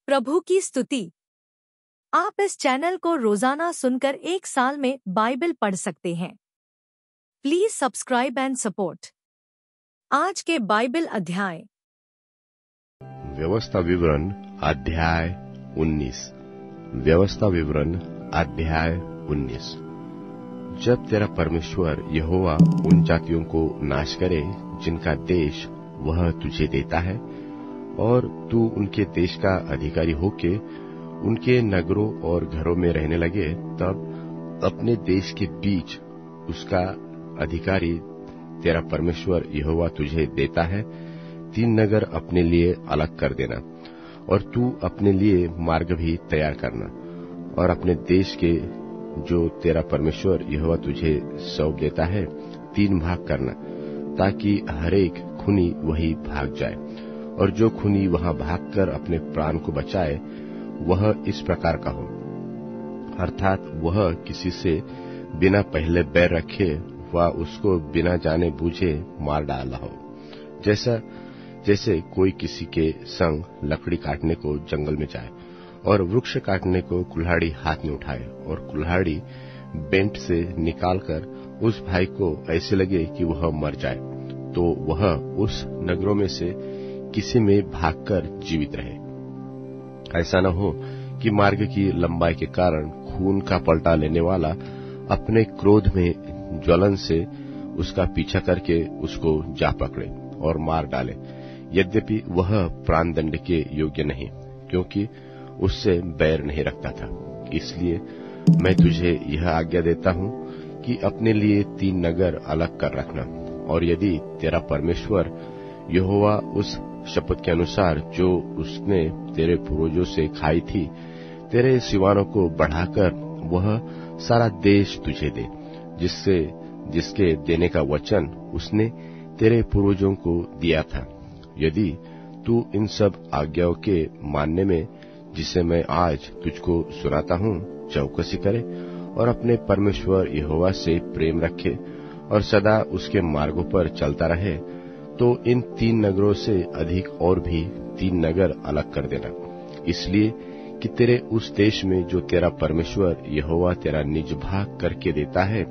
प्रभु की स्तुति। आप इस चैनल को रोजाना सुनकर एक साल में बाइबल पढ़ सकते हैं। Please subscribe and support. आज के बाइबल अध्याय। व्यवस्था विवरण अध्याय 19। व्यवस्था विवरण अध्याय 19। जब तेरा परमेश्वर यहोवा उन जातियों को नाश करे जिनका देश वह तुझे देता है, और तू उनके देश का अधिकारी होके उनके नगरों और घरों में रहने लगे, तब अपने देश के बीच उसका अधिकारी तेरा परमेश्वर यहोवा तुझे देता है 3 नगर अपने लिए अलग कर देना, और तू अपने लिए मार्ग भी तैयार करना, और अपने देश के जो तेरा परमेश्वर यहोवा तुझे सौंप देता है 3 भाग करना, ताकि हरेक खूनी वही भाग जाए। और जो खूनी वहां भागकर अपने प्राण को बचाए वह इस प्रकार का हो, अर्थात वह किसी से बिना पहले बैर रखे व उसको बिना जाने बूझे मार डाला हो। जैसे कोई किसी के संग लकड़ी काटने को जंगल में जाए और वृक्ष काटने को कुल्हाड़ी हाथ में उठाए, और कुल्हाड़ी बेंट से निकालकर उस भाई को ऐसे लगे कि वह मर जाए, तो वह उस नगरों में से किसी में भागकर जीवित रहे। ऐसा न हो कि मार्ग की लंबाई के कारण खून का पलटा लेने वाला अपने क्रोध में ज्वलन से उसका पीछा करके उसको जा पकड़े और मार डाले, यद्यपि वह प्राण दंड के योग्य नहीं, क्योंकि उससे बैर नहीं रखता था। इसलिए मैं तुझे यह आज्ञा देता हूं कि अपने लिए 3 नगर अलग कर रखना, और यदि तेरा परमेश्वर यहोवा उस शपथ के अनुसार जो उसने तेरे पूर्वजों से खाई थी, तेरे सिवानों को बढ़ाकर वह सारा देश तुझे दे, जिसके देने का वचन उसने तेरे पूर्वजों को दिया था, यदि तू इन सब आज्ञाओं के मानने में, जिसे मैं आज तुझको सुनाता हूँ, चौकसी करे और अपने परमेश्वर यहोवा से प्रेम रखे और सदा उसके मार्गों पर चलता रहे, तो इन 3 नगरों से अधिक और भी 3 नगर अलग कर देना, इसलिए कि तेरे उस देश में जो तेरा परमेश्वर यहोवा तेरा निज भाग करके देता है,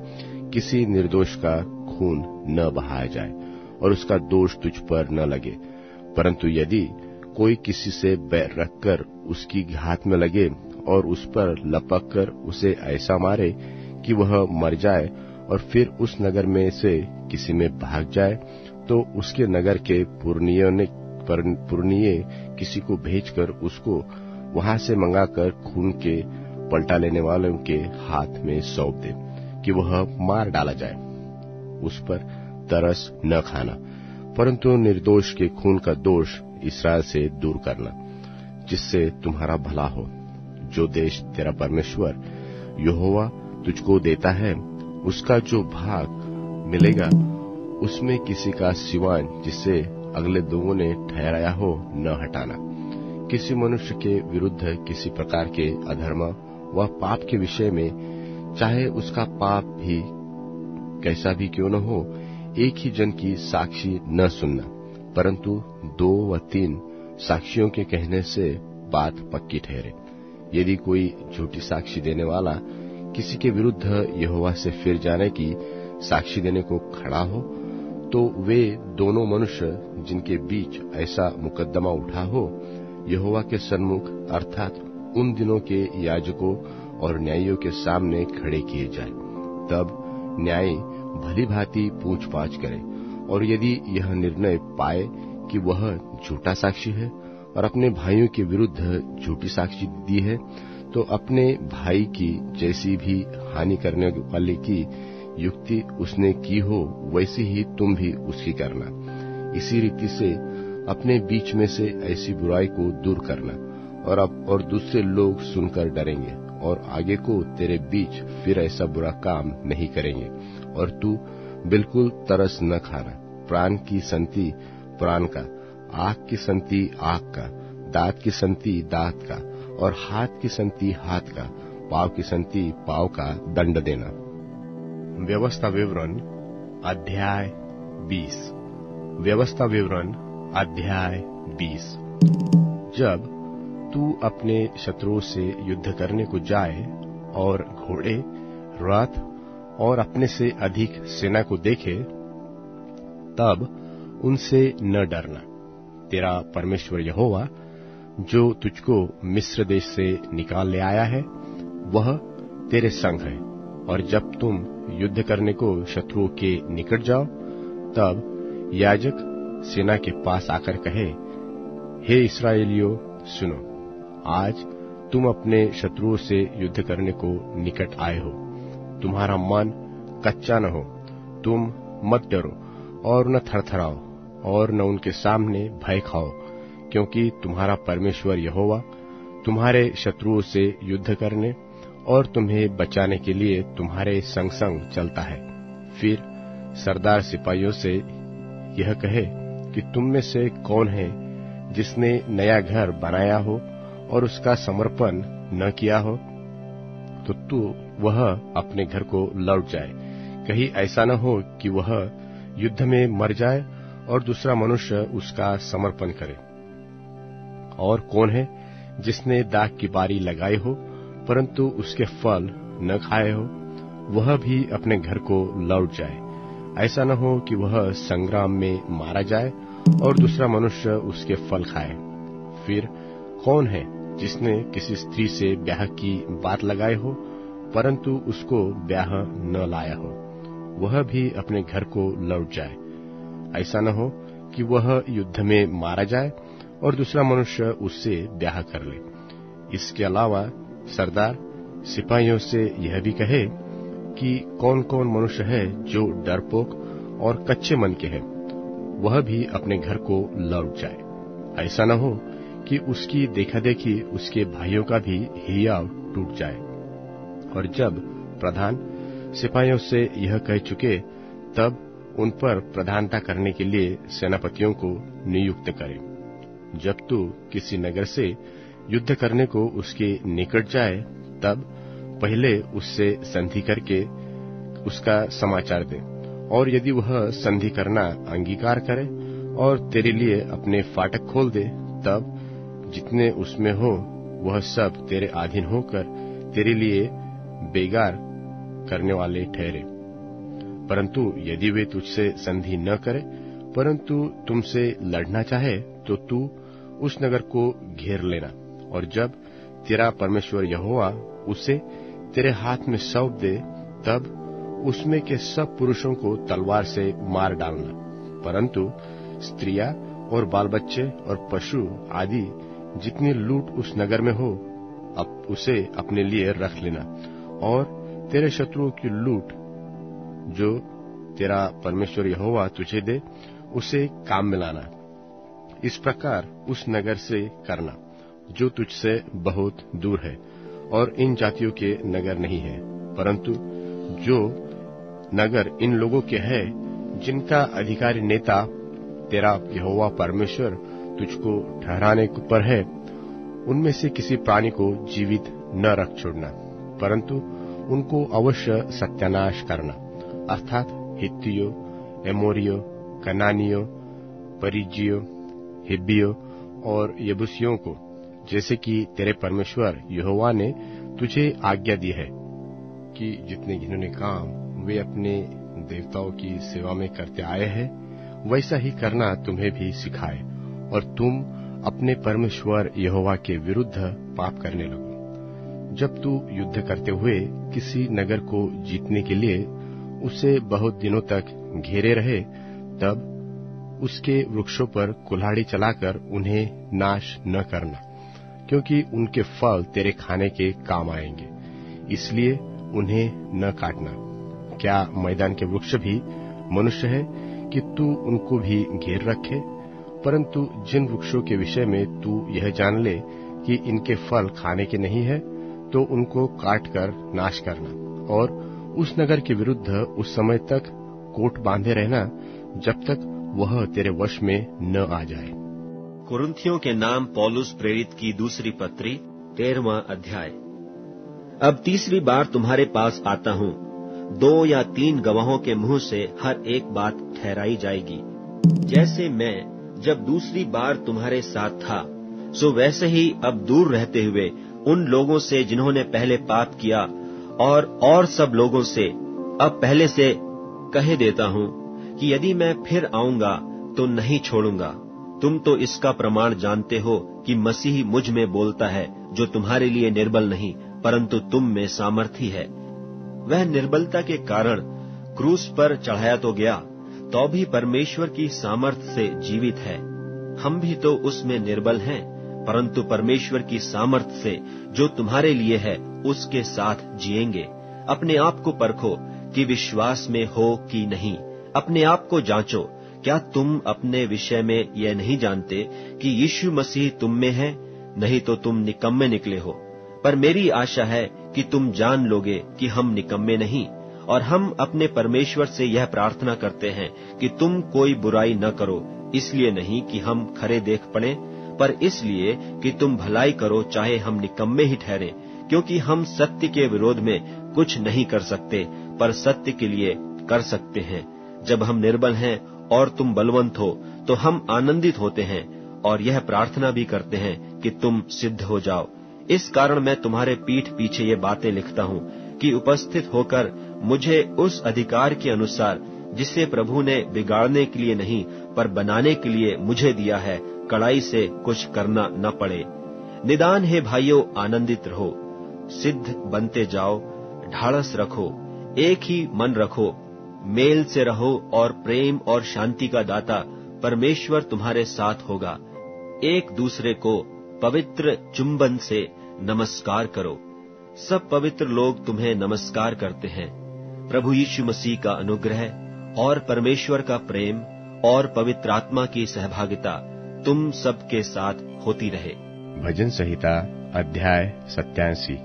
किसी निर्दोष का खून न बहाया जाए और उसका दोष तुझ पर न लगे। परंतु यदि कोई किसी से बैर रखकर उसकी घात में लगे और उस पर लपक कर उसे ऐसा मारे कि वह मर जाए, और फिर उस नगर में से किसी में भाग जाए, तो उसके नगर के पुरनिये किसी को भेजकर उसको वहां से मंगाकर खून के पलटा लेने वालों के हाथ में सौंप दे कि वह मार डाला जाए। उस पर तरस न खाना, परंतु निर्दोष के खून का दोष इस्राएल से दूर करना, जिससे तुम्हारा भला हो। जो देश तेरा परमेश्वर यहोवा तुझको देता है, उसका जो भाग मिलेगा उसमें किसी का सिवान जिसे अगले लोगों ने ठहराया हो न हटाना। किसी मनुष्य के विरुद्ध किसी प्रकार के अधर्म व पाप के विषय में, चाहे उसका पाप भी कैसा भी क्यों न हो, एक ही जन की साक्षी न सुनना, परंतु 2 व 3 साक्षियों के कहने से बात पक्की ठहरे। यदि कोई झूठी साक्षी देने वाला किसी के विरुद्ध यहोवा से फिर जाने की साक्षी देने को खड़ा हो, तो वे दोनों मनुष्य जिनके बीच ऐसा मुकदमा उठा हो, यहोवा के सन्मुख, अर्थात उन दिनों के याजकों और न्यायियों के सामने खड़े किए जाए। तब न्यायी भली भांति पूछ पाछ करे, और यदि यह निर्णय पाए कि वह झूठा साक्षी है और अपने भाइयों के विरुद्ध झूठी साक्षी दी है, तो अपने भाई की जैसी भी हानि करने वाले की युक्ति उसने की हो, वैसी ही तुम भी उसकी करना। इसी रीति से अपने बीच में से ऐसी बुराई को दूर करना, और दूसरे लोग सुनकर डरेंगे और आगे को तेरे बीच फिर ऐसा बुरा काम नहीं करेंगे। और तू बिल्कुल तरस न खाना। प्राण की संति प्राण का, आँख की संति आँख का, दांत की संति दांत का, और हाथ की संति हाथ का, पाँव की संति पाँव का दंड देना। व्यवस्था विवरण अध्याय 20। व्यवस्था विवरण अध्याय 20। जब तू अपने शत्रुओं से युद्ध करने को जाए और घोड़े, रथ और अपने से अधिक सेना को देखे, तब उनसे न डरना। तेरा परमेश्वर यहोवा जो तुझको मिस्र देश से निकाल ले आया है, वह तेरे संग है। और जब तुम युद्ध करने को शत्रुओं के निकट जाओ, तब याजक सेना के पास आकर कहे, हे इस्राएलियों सुनो, आज तुम अपने शत्रुओं से युद्ध करने को निकट आए हो। तुम्हारा मन कच्चा न हो, तुम मत डरो और न थरथराओ और न उनके सामने भय खाओ, क्योंकि तुम्हारा परमेश्वर यहोवा तुम्हारे शत्रुओं से युद्ध करने और तुम्हें बचाने के लिए तुम्हारे संग संग चलता है। फिर सरदार सिपाहियों से यह कहे कि तुम में से कौन है जिसने नया घर बनाया हो और उसका समर्पण न किया हो, तो वह अपने घर को लौट जाए। कहीं ऐसा न हो कि वह युद्ध में मर जाए और दूसरा मनुष्य उसका समर्पण करे। और कौन है जिसने दाख की बारी लगाई हो परंतु उसके फल न खाए हो, वह भी अपने घर को लौट जाए। ऐसा न हो कि वह संग्राम में मारा जाए और दूसरा मनुष्य उसके फल खाए। फिर कौन है जिसने किसी स्त्री से ब्याह की बात लगाई हो परंतु उसको ब्याह न लाया हो, वह भी अपने घर को लौट जाए। ऐसा न हो कि वह युद्ध में मारा जाए और दूसरा मनुष्य उससे ब्याह कर ले। इसके अलावा सरदार सिपाहियों से यह भी कहे कि कौन कौन मनुष्य है जो डरपोक और कच्चे मन के हैं, वह भी अपने घर को लौट जाए। ऐसा न हो कि उसकी देखा देखी उसके भाइयों का भी हियाव टूट जाए। और जब प्रधान सिपाहियों से यह कह चुके, तब उन पर प्रधानता करने के लिए सेनापतियों को नियुक्त करे। जब तू किसी नगर से युद्ध करने को उसके निकट जाए, तब पहले उससे संधि करके उसका समाचार दे। और यदि वह संधि करना अंगीकार करे और तेरे लिए अपने फाटक खोल दे, तब जितने उसमें हो वह सब तेरे अधीन होकर तेरे लिए बेगार करने वाले ठहरे। परंतु यदि वे तुझसे संधि न करे परंतु तुमसे लड़ना चाहे, तो तू उस नगर को घेर लेना। और जब तेरा परमेश्वर यहोवा उसे तेरे हाथ में सौंप दे, तब उसमें के सब पुरुषों को तलवार से मार डालना, परंतु स्त्रियां और बाल बच्चे और पशु आदि जितनी लूट उस नगर में हो, अब उसे अपने लिए रख लेना। और तेरे शत्रुओं की लूट जो तेरा परमेश्वर यहोवा तुझे दे, उसे काम में लाना। इस प्रकार उस नगर से करना जो तुझसे बहुत दूर है और इन जातियों के नगर नहीं है, परंतु जो नगर इन लोगों के है जिनका अधिकारी नेता तेरा यहोवा परमेश्वर तुझको ठहराने पर है, उनमें से किसी प्राणी को जीवित न रख छोड़ना, परंतु उनको अवश्य सत्यानाश करना, अर्थात हित्तियों, एमोरियों, कनानियों, परिज्जियों, हिब्बियों और यबूसियों को, जैसे कि तेरे परमेश्वर यहोवा ने तुझे आज्ञा दी है कि जितने घिनौने काम वे अपने देवताओं की सेवा में करते आए हैं, वैसा ही करना तुम्हें भी सिखाए, और तुम अपने परमेश्वर यहोवा के विरुद्ध पाप करने लगो। जब तू युद्ध करते हुए किसी नगर को जीतने के लिए उसे बहुत दिनों तक घेरे रहे, तब उसके वृक्षों पर कुल्हाड़ी चलाकर उन्हें नाश न करना, क्योंकि उनके फल तेरे खाने के काम आएंगे, इसलिए उन्हें न काटना। क्या मैदान के वृक्ष भी मनुष्य है कि तू उनको भी घेर रखे? परंतु जिन वृक्षों के विषय में तू यह जान ले कि इनके फल खाने के नहीं है, तो उनको काट कर नाश करना, और उस नगर के विरुद्ध उस समय तक कोट बांधे रहना जब तक वह तेरे वश में न आ जाए। कुरिन्थियों के नाम पौलुस प्रेरित की दूसरी पत्री 13वां अध्याय। अब तीसरी बार तुम्हारे पास आता हूँ, 2 या 3 गवाहों के मुंह से हर एक बात ठहराई जाएगी। जैसे मैं जब दूसरी बार तुम्हारे साथ था, सो वैसे ही अब दूर रहते हुए उन लोगों से जिन्होंने पहले पाप किया और सब लोगों से अब पहले से कहे देता हूं कि यदि मैं फिर आऊंगा तो नहीं छोड़ूंगा। तुम तो इसका प्रमाण जानते हो कि मसीह मुझ में बोलता है, जो तुम्हारे लिए निर्बल नहीं परंतु तुम में सामर्थी है। वह निर्बलता के कारण क्रूस पर चढ़ाया तो गया, तो भी परमेश्वर की सामर्थ्य से जीवित है। हम भी तो उसमें निर्बल हैं, परंतु परमेश्वर की सामर्थ्य से जो तुम्हारे लिए है उसके साथ जिएंगे। अपने आप को परखो कि विश्वास में हो कि नहीं। अपने आप को जांचो, क्या तुम अपने विषय में यह नहीं जानते कि यीशु मसीह तुम में है? नहीं तो तुम निकम्मे निकले हो। पर मेरी आशा है कि तुम जान लोगे कि हम निकम्मे नहीं, और हम अपने परमेश्वर से यह प्रार्थना करते हैं कि तुम कोई बुराई न करो, इसलिए नहीं कि हम खरे देख पड़े, पर इसलिए कि तुम भलाई करो, चाहे हम निकम्मे ही ठहरे। क्योंकि हम सत्य के विरोध में कुछ नहीं कर सकते, पर सत्य के लिए कर सकते हैं। जब हम निर्बल हैं और तुम बलवंत हो, तो हम आनंदित होते हैं और यह प्रार्थना भी करते हैं कि तुम सिद्ध हो जाओ। इस कारण मैं तुम्हारे पीठ पीछे ये बातें लिखता हूँ कि उपस्थित होकर मुझे उस अधिकार के अनुसार जिसे प्रभु ने बिगाड़ने के लिए नहीं पर बनाने के लिए मुझे दिया है, कड़ाई से कुछ करना न पड़े। निदान है भाइयों, आनंदित रहो, सिद्ध बनते जाओ, ढाढ़स रखो, एक ही मन रखो, मेल से रहो और प्रेम और शांति का दाता परमेश्वर तुम्हारे साथ होगा। एक दूसरे को पवित्र चुंबन से नमस्कार करो। सब पवित्र लोग तुम्हें नमस्कार करते हैं। प्रभु यीशु मसीह का अनुग्रह और परमेश्वर का प्रेम और पवित्र आत्मा की सहभागिता तुम सबके साथ होती रहे। भजन संहिता अध्याय 87।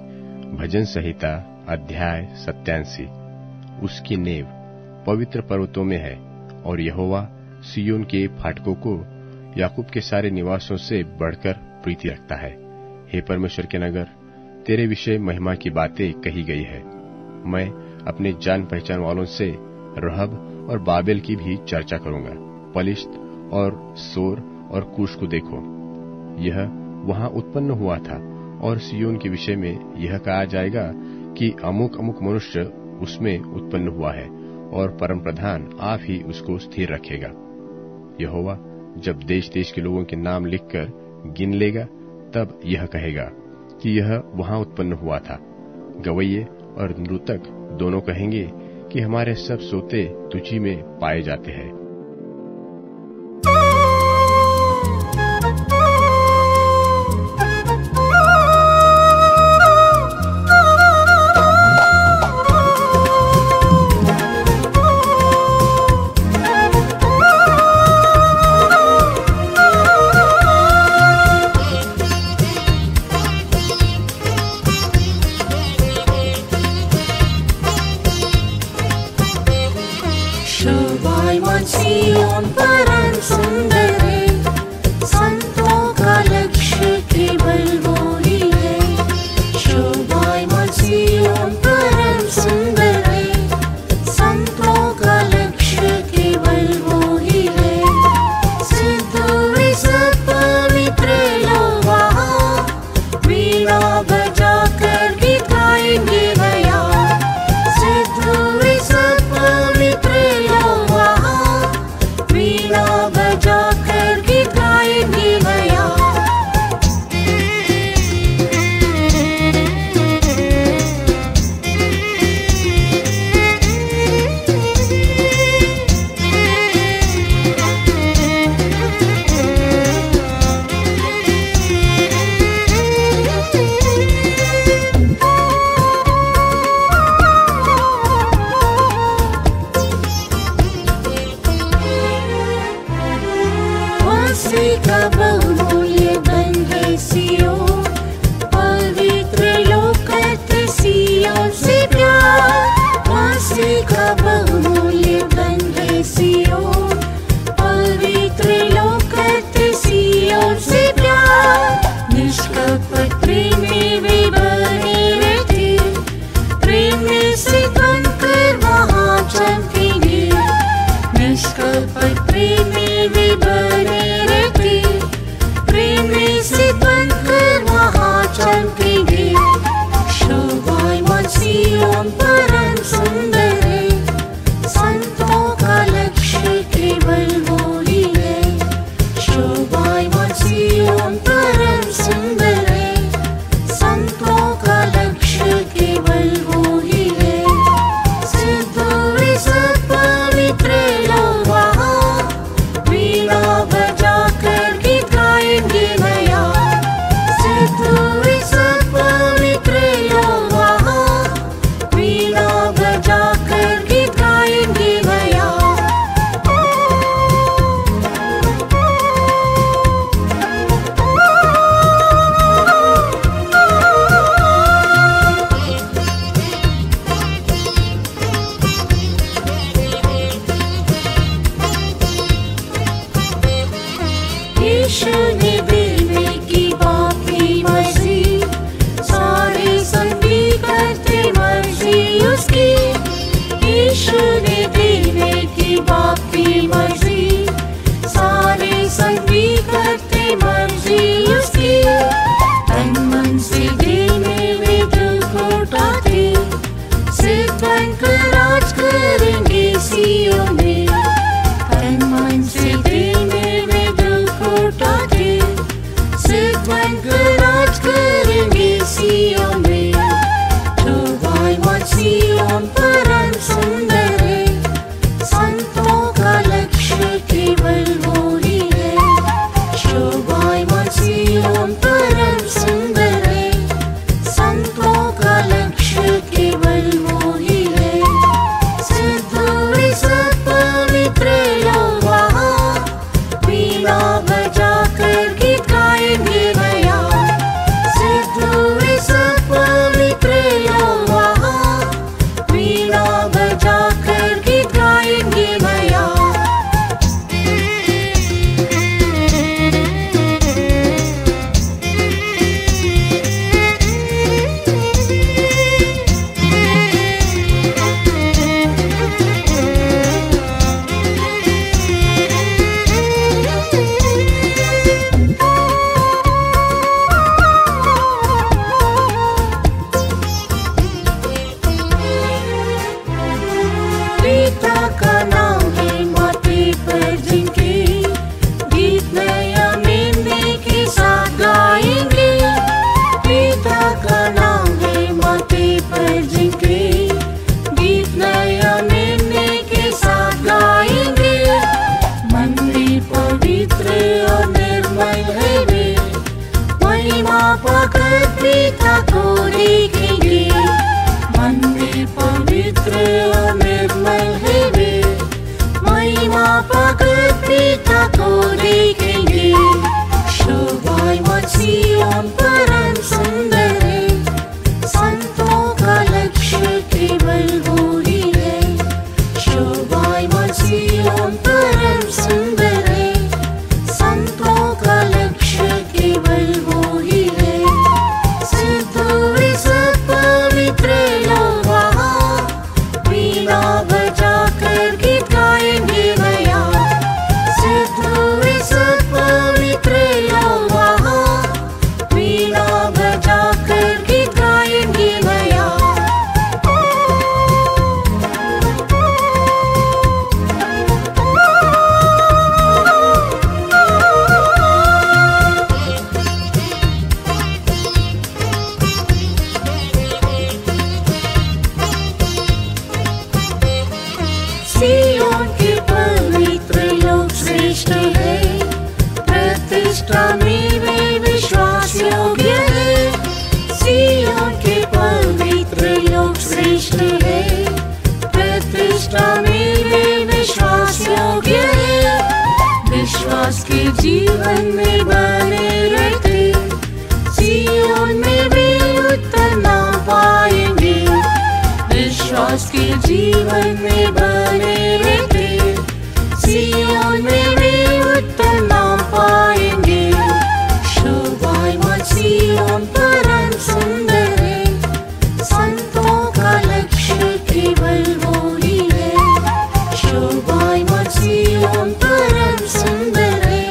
भजन संहिता अध्याय 87। उसकी नेव पवित्र पर्वतों में है और यहोवा सिय्योन के फाटकों को याकूब के सारे निवासों से बढ़कर प्रीति रखता है। हे परमेश्वर के नगर, तेरे विषय महिमा की बातें कही गई है। मैं अपने जान पहचान वालों से रहब और बाबेल की भी चर्चा करूंगा। पलिश्त और सोर और कूश को देखो, यह वहां उत्पन्न हुआ था, और सिय्योन के विषय में यह कहा जाएगा कि अमुक अमुक मनुष्य उसमें उत्पन्न हुआ है, और परम प्रधान आप ही उसको स्थिर रखेगा। यहोवा जब देश देश के लोगों के नाम लिखकर गिन लेगा, तब यह कहेगा कि यह वहां उत्पन्न हुआ था। गवैये और नृतक दोनों कहेंगे कि हमारे सब सोते तुझी में पाए जाते हैं। Shabbat पाकर पिता को देखेंगे। मन में पवित्र और निर्मल है वे, महिमा पाकर पिता को देखेंगे। शोभायमान सिय्योन परम सुंदर है, संतों का लक्ष्य केवल वो ही है। शोभायमान सिय्योन परम सुंदर है, संतों का लक्ष्य केवल वो ही है। सिद्ध वे सब पवित्र लोग वहाँ, वीणा बजाकर गीत गाएंगे नया। सिद्ध वे सब पवित्र लोग वहाँ, वीणा बजाकर गीत गाएंगे नया। सिय्योन के पवित्र लोग श्रेष्ठ है, प्रतिष्ठा में वे विश्वास योग्य है। सिय्योन के पवित्र लोग श्रेष्ठ है, प्रतिष्ठा में वे विश्वास योग्य है। विश्वास के जीवन में बने रहते, सिय्योन में वे उत्तर ना पाएंगे। विश्वास के जीवन में बने रहते, सिय्योन में वे उत्तर ना पाएंगे। शोभायमान सिय्योन परम सुंदर है, संतों का लक्ष्य केवल वो ही है। शोभायमान सिय्योन परम सुंदर है,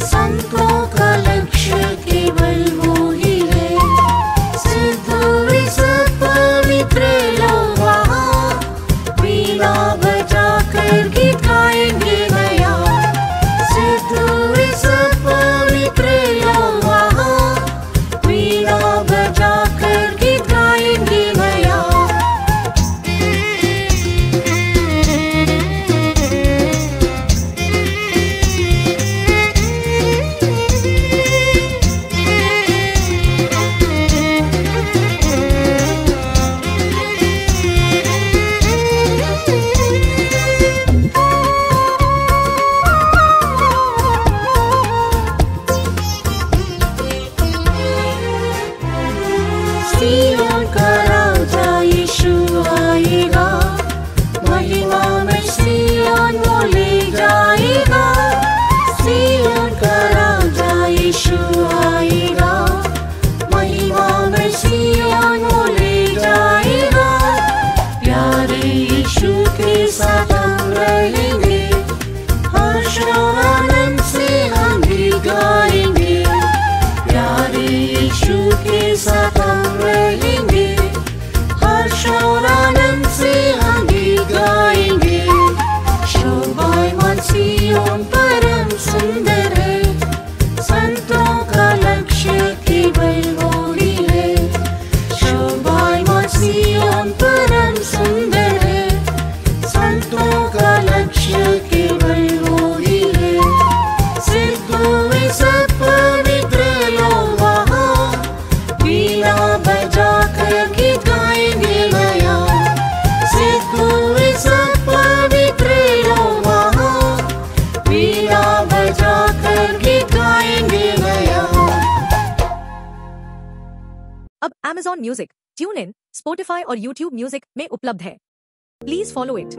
संतों का लक्ष्य केवल वो ही है। सिद्ध वे सब पवित्र लोग वहाँ, वीणा बजाकर गीत गाएंगे नया। सिद्ध वे सब पवित्र लोग वहाँ, वीणा बजाकर गीत गाएंगे नया। सिय्योन का राजा यीशु आएगा, महिमा में सिय्योन वो ले जाएगा। सिय्योन का राजा यीशु आएगा, महिमा में सिय्योन वो ले जाएगा। प्यारे यीशु के साथ हम रहेंगे, हर्ष और आनंद से हम भी गाएंगे। प्यारे यीशु के साथ हम रहेंगे, हर्ष और आनंद से हम भी गाएंगे। शोभायमान सिय्योन परम सुंदर है, संतों का लक्ष्य केवल वो ही है। शोभायमान सिय्योन परम सुंदर है, संतों का लक्ष्य केवल वो ही है। सिद्ध वे सब पवित्र लोग वहाँ, वीणा बजाकर गीत गाएंगे नया। सिद्ध वे सब पवित्र लोग वहाँ, वीणा बजाकर गीत गाएंगे नया। अब Amazon music, tune in, Spotify और YouTube म्यूजिक में उपलब्ध है। Please follow it.